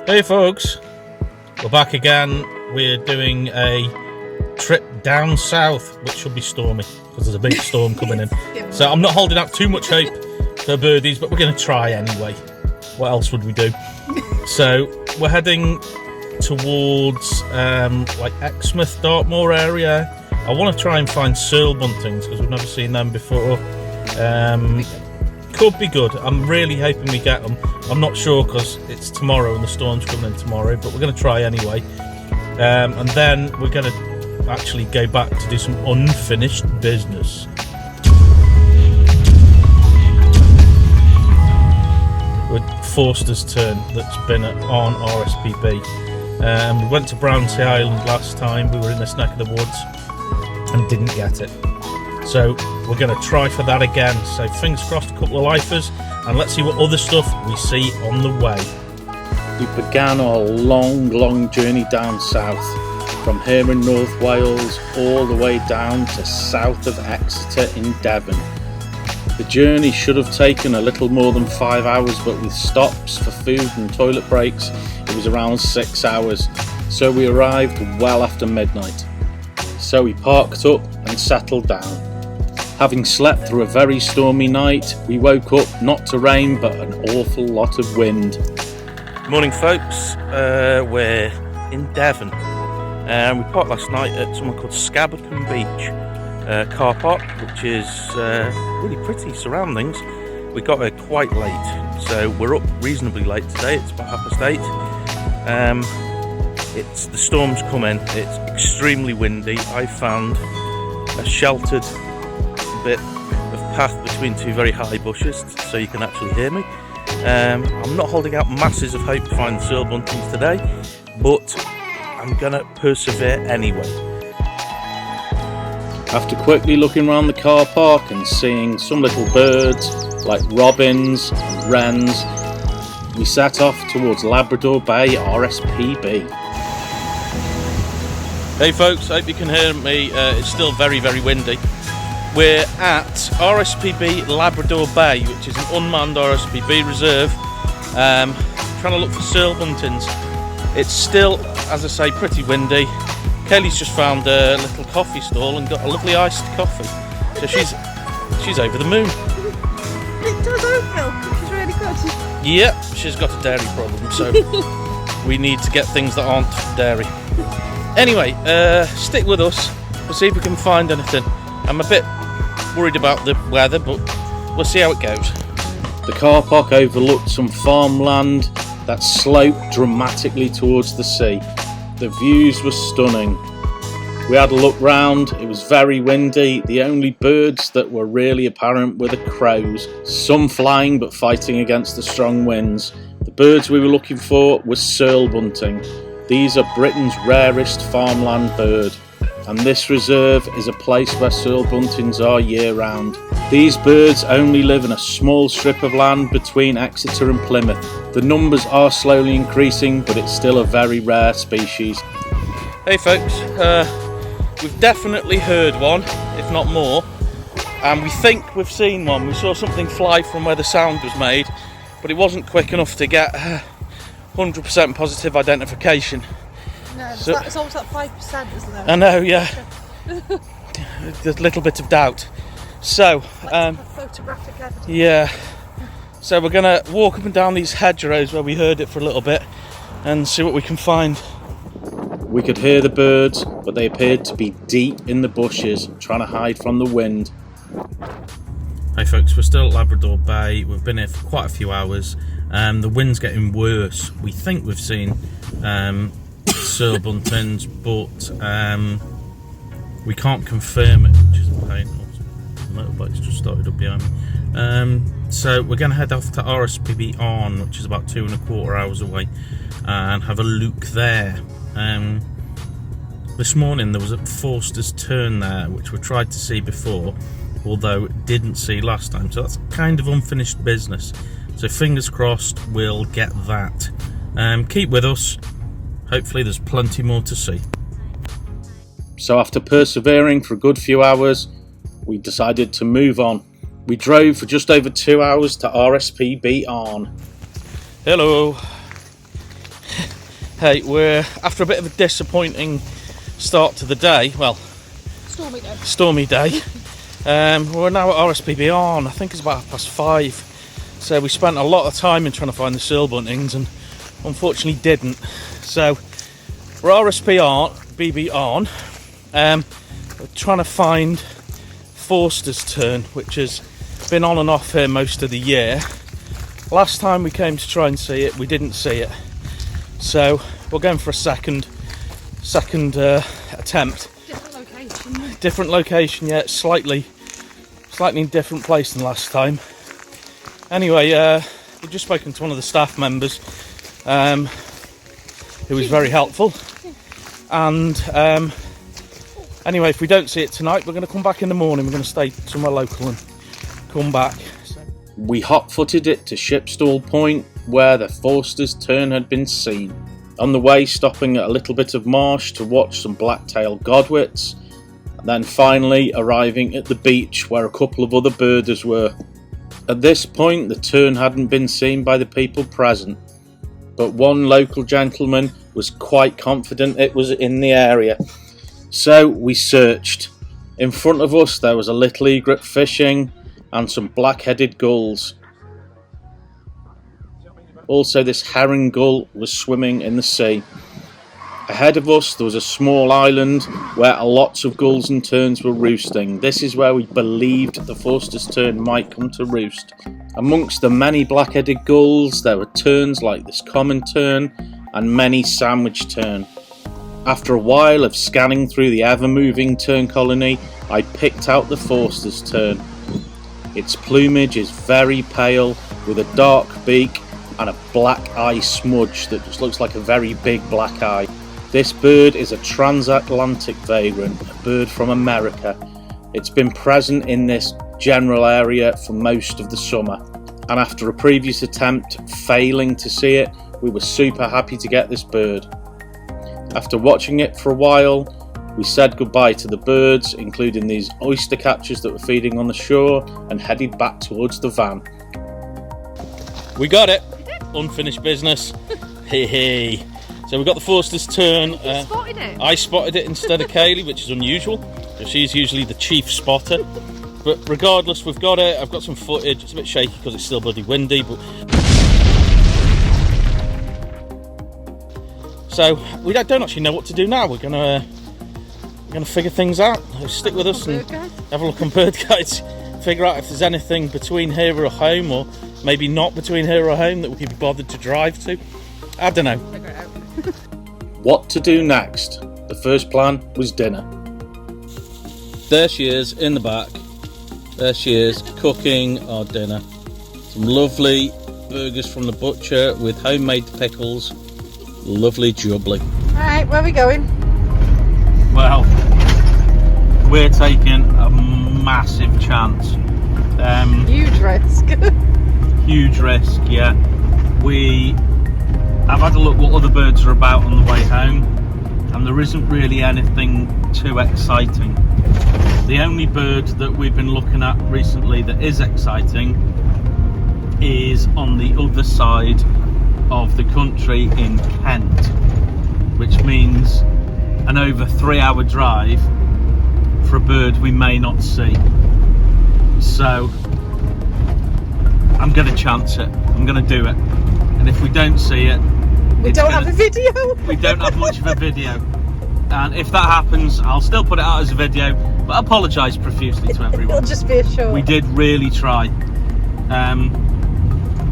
Hey folks, we're back again. We're doing a trip down south, which should be stormy because there's a big storm coming in. So I'm not holding out too much hope for birdies, but we're going to try anyway. What else would we do? So we're heading towards like Exmouth, Dartmoor area. I want to try and find Searle buntings because we've never seen them before. Could be good. I'm really hoping we get them. I'm not sure because it's tomorrow and the storm's coming in tomorrow, but we're going to try anyway. And then we're going to actually go back to do some unfinished business. With Forster's Tern that's been on RSPB. We went to Brownsea Island last time. We were in this neck of the woods and didn't get it. So we're going to try for that again. So fingers crossed, a couple of lifers, and let's see what other stuff we see on the way. We began our long journey down south, from here in North Wales all the way down to south of Exeter in Devon. The journey should have taken a little more than 5 hours, but with stops for food and toilet breaks, it was around 6 hours. So we arrived well after midnight. So we parked up and settled down. Having slept through a very stormy night, we woke up not to rain but an awful lot of wind. Morning folks, we're in Devon. We parked last night at somewhere called Scabberton Beach car park, which is really pretty surroundings. We got there quite late, so we're up reasonably late today. It's about 8:30. The storm's come in. It's extremely windy. I found a sheltered bit of path between two very high bushes so you can actually hear me. I'm not holding out masses of hope to find the Searle buntings today, but I'm gonna persevere anyway. After quickly looking around the car park and seeing some little birds like robins and wrens, we set off towards Labrador Bay RSPB. Hey folks, hope you can hear me. It's still very windy. We're at RSPB Labrador Bay, which is an unmanned RSPB reserve. Trying to look for Searle buntings. It's still, as I say, pretty windy. Kelly's just found a little coffee stall and got a lovely iced coffee. So she's over the moon. It does oat milk, it's really good. Yep, she's got a dairy problem, so we need to get things that aren't dairy. Anyway, stick with us. We'll see if we can find anything. I'm a bit worried about the weather, but we'll see how it goes. The car park overlooked some farmland that sloped dramatically towards the sea. The views were stunning. We had a look round. It was very windy. The only birds that were really apparent were the crows, some flying but fighting against the strong winds. The birds we were looking for were Searle bunting. These are Britain's rarest farmland bird, and this reserve is a place where Searle buntings are year-round. These birds only live in a small strip of land between Exeter and Plymouth. The numbers are slowly increasing, but it's still a very rare species. Hey folks, we've definitely heard one, if not more, and we think we've seen one. We saw something fly from where the sound was made, but it wasn't quick enough to get 100% positive identification. No, it's almost like 5%, isn't it? I know, yeah. There's a little bit of doubt. So, photographic evidence. Yeah. So we're gonna walk up and down these hedgerows where we heard it for a little bit and see what we can find. We could hear the birds, but they appeared to be deep in the bushes, trying to hide from the wind. Hey folks, we're still at Labrador Bay. We've been here for quite a few hours. The wind's getting worse. We think we've seen Searle buntings, but we can't confirm it, which is a pain. The motorbike's just started up behind me. So we're going to head off to RSPB on, which is about 2.25 hours away, and have a look there. This morning there was a Forster's Tern there, which we tried to see before, although didn't see last time, so that's kind of unfinished business. So fingers crossed we'll get that. Keep with us. Hopefully there's plenty more to see. So after persevering for a good few hours, we decided to move on. We drove for just over 2 hours to RSPB on. Hello. Hey, we're after a bit of a disappointing start to the day. Well, stormy day. We're now at RSPB on. I think it's about 5:30. So we spent a lot of time in trying to find the seal buntings, and unfortunately didn't. So we're RSPB on. We're trying to find Forster's Tern, which has been on and off here most of the year. Last time we came to try and see it, we didn't see it. So we're going for a second attempt. Different location, yeah, slightly different place than last time. Anyway, we've just spoken to one of the staff members, who was very helpful. And anyway, if we don't see it tonight, we're going to come back in the morning. We're going to stay somewhere local and come back. We hot-footed it to Shipstall Point, where the Forster's Tern had been seen. On the way, stopping at a little bit of marsh to watch some black-tailed godwits, and then finally arriving at the beach where a couple of other birders were. At this point, the tern hadn't been seen by the people present, but one local gentleman was quite confident it was in the area. So we searched. In front of us there was a little egret fishing and some black-headed gulls. Also, this herring gull was swimming in the sea. Ahead of us there was a small island where lots of gulls and terns were roosting. This is where we believed the Forster's Tern might come to roost. Amongst the many black-headed gulls there were terns like this common tern and many sandwich tern. After a while of scanning through the ever-moving tern colony, I picked out the Forster's Tern. Its plumage is very pale with a dark beak and a black eye smudge that just looks like a very big black eye. This bird is a transatlantic vagrant, a bird from America. It's been present in this general area for most of the summer, and after a previous attempt failing to see it, we were super happy to get this bird. After watching it for a while, we said goodbye to the birds, including these oyster catchers that were feeding on the shore, and headed back towards the van. We got it! Unfinished business. Hey. So we got the Forster's Tern. You spotted it? I spotted it instead of Kaylee, which is unusual, because she's usually the chief spotter. But regardless, we've got it. I've got some footage. It's a bit shaky because it's still bloody windy. But so we don't actually know what to do now. We're gonna figure things out. Stick with us and have a look on bird guides. Figure out if there's anything between here or home, or maybe not between here or home, that we could be bothered to drive to. I don't know. Figure it out. What to do next? The first plan was dinner. There she is in the back. There she is cooking our dinner. Some lovely burgers from the butcher with homemade pickles. Lovely jubbly. Alright, where are we going? Well, we're taking a massive chance. Huge risk. Huge risk, yeah. I've had a look what other birds are about on the way home, and there isn't really anything too exciting. The only bird that we've been looking at recently that is exciting is on the other side of the country in Kent, which means an over 3-hour drive for a bird we may not see. So I'm going to chance it. I'm going to do it. And if we don't see it, we don't have a video. We don't have much of a video. And if that happens, I'll still put it out as a video, but I apologise profusely to everyone. It'll just be a show. We did really try.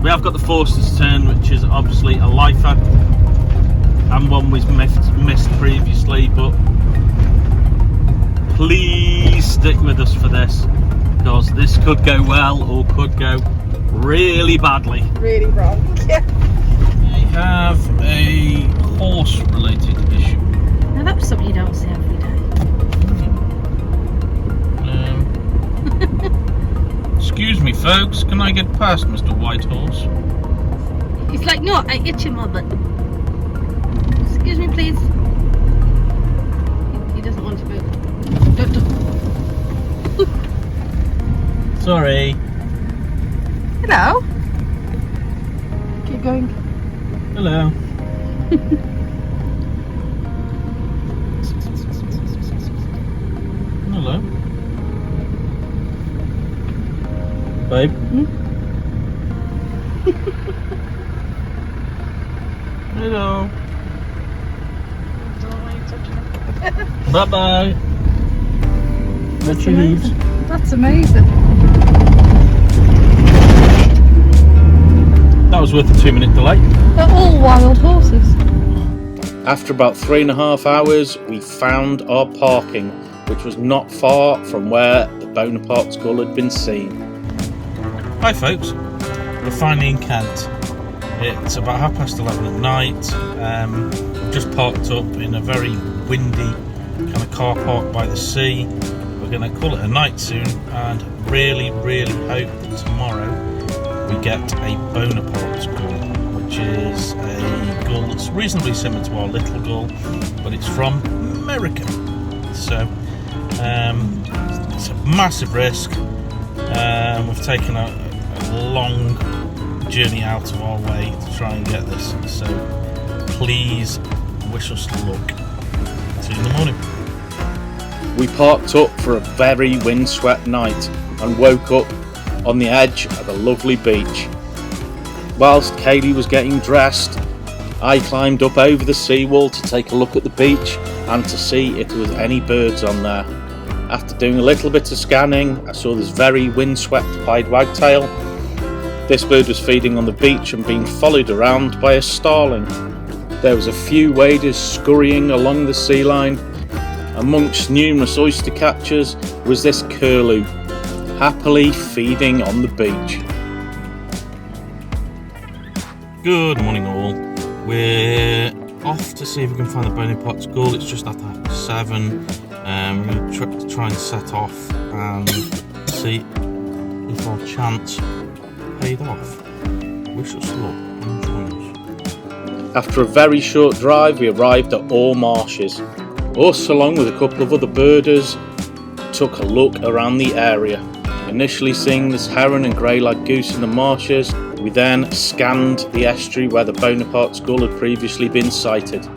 We have got the Forster's Tern, which is obviously a lifer, and one we've missed previously, but please stick with us for this, because this could go well or could go really badly. Really wrong. Yeah. I have a horse-related issue. Now that's something you don't see every day. Excuse me, folks. Can I get past Mr. Whitehorse? It's like, no, I hit your mother. Excuse me, please. He doesn't want to move. Sorry. Hello. Keep going. Hello. Babe? Hello. Bye-bye. What's your leaves? That's amazing. That was worth a 2-minute delay. They're all wild horses. After about 3.5 hours, we found our parking, which was not far from where the Bonaparte skull had been seen. Hi folks, we're finally in Kent. It's about 11:30 at night. We've just parked up in a very windy kind of car park by the sea. We're going to call it a night soon and really hope that tomorrow we get a Bonaparte gull, which is a gull that's reasonably similar to our little gull, but it's from America. So it's a massive risk. We've taken a long journey out of our way to try and get this, so please wish us luck. See you in the morning. We parked up for a very windswept night and woke up on the edge of a lovely beach. Whilst Kaylee was getting dressed, I climbed up over the seawall to take a look at the beach and to see if there was any birds on there. After doing a little bit of scanning, I saw this very windswept pied wagtail. This bird was feeding on the beach and being followed around by a starling. There was a few waders scurrying along the sea line. Amongst numerous oyster catchers was this curlew, happily feeding on the beach. Good morning all. We're off to see if we can find the Bonaparte skull. It's just after 7:30. We're going to try and set off and see if our chance paid off. Wish us luck and join us. After a very short drive, we arrived at All Marshes. Us, along with a couple of other birders, took a look around the area. Initially seeing this heron and grey-lag goose in the marshes, we then scanned the estuary where the Bonaparte skull had previously been sighted.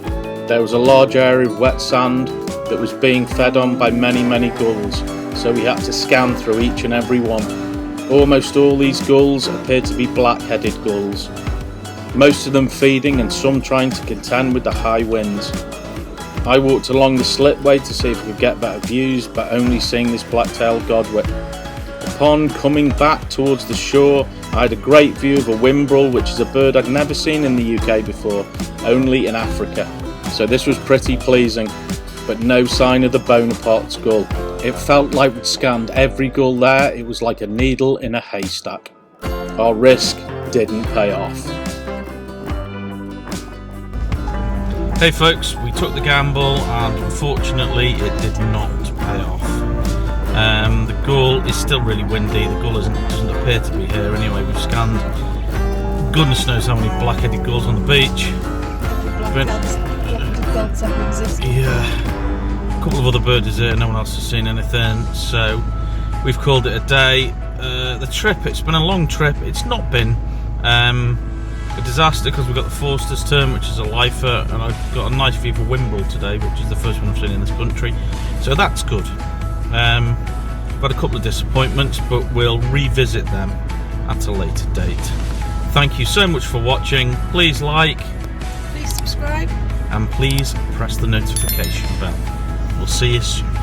There was a large area of wet sand that was being fed on by many gulls, so we had to scan through each and every one. Almost all these gulls appeared to be black-headed gulls, most of them feeding and some trying to contend with the high winds. I walked along the slipway to see if we could get better views, but only seeing this black-tailed godwit. Upon coming back towards the shore, I had a great view of a whimbrel, which is a bird I'd never seen in the UK before, only in Africa. So this was pretty pleasing, but no sign of the Bonaparte skull. It felt like we'd scanned every gull there. It was like a needle in a haystack. Our risk didn't pay off. Hey folks, we took the gamble and unfortunately it did not pay off. The gull is still really windy. The gull doesn't appear to be here anyway. We've scanned goodness knows how many black-headed gulls on the beach. Yeah, a couple of other birders here, no one else has seen anything, so we've called it a day. The trip, it's been a long trip. It's not been a disaster because we've got the Forster's Tern, which is a lifer, and I've got a nice view for whimbrel today, which is the first one I've seen in this country, so that's good. I've had a couple of disappointments, but we'll revisit them at a later date. Thank you so much for watching. Please like, Please subscribe, and please press the notification bell. We'll see you soon.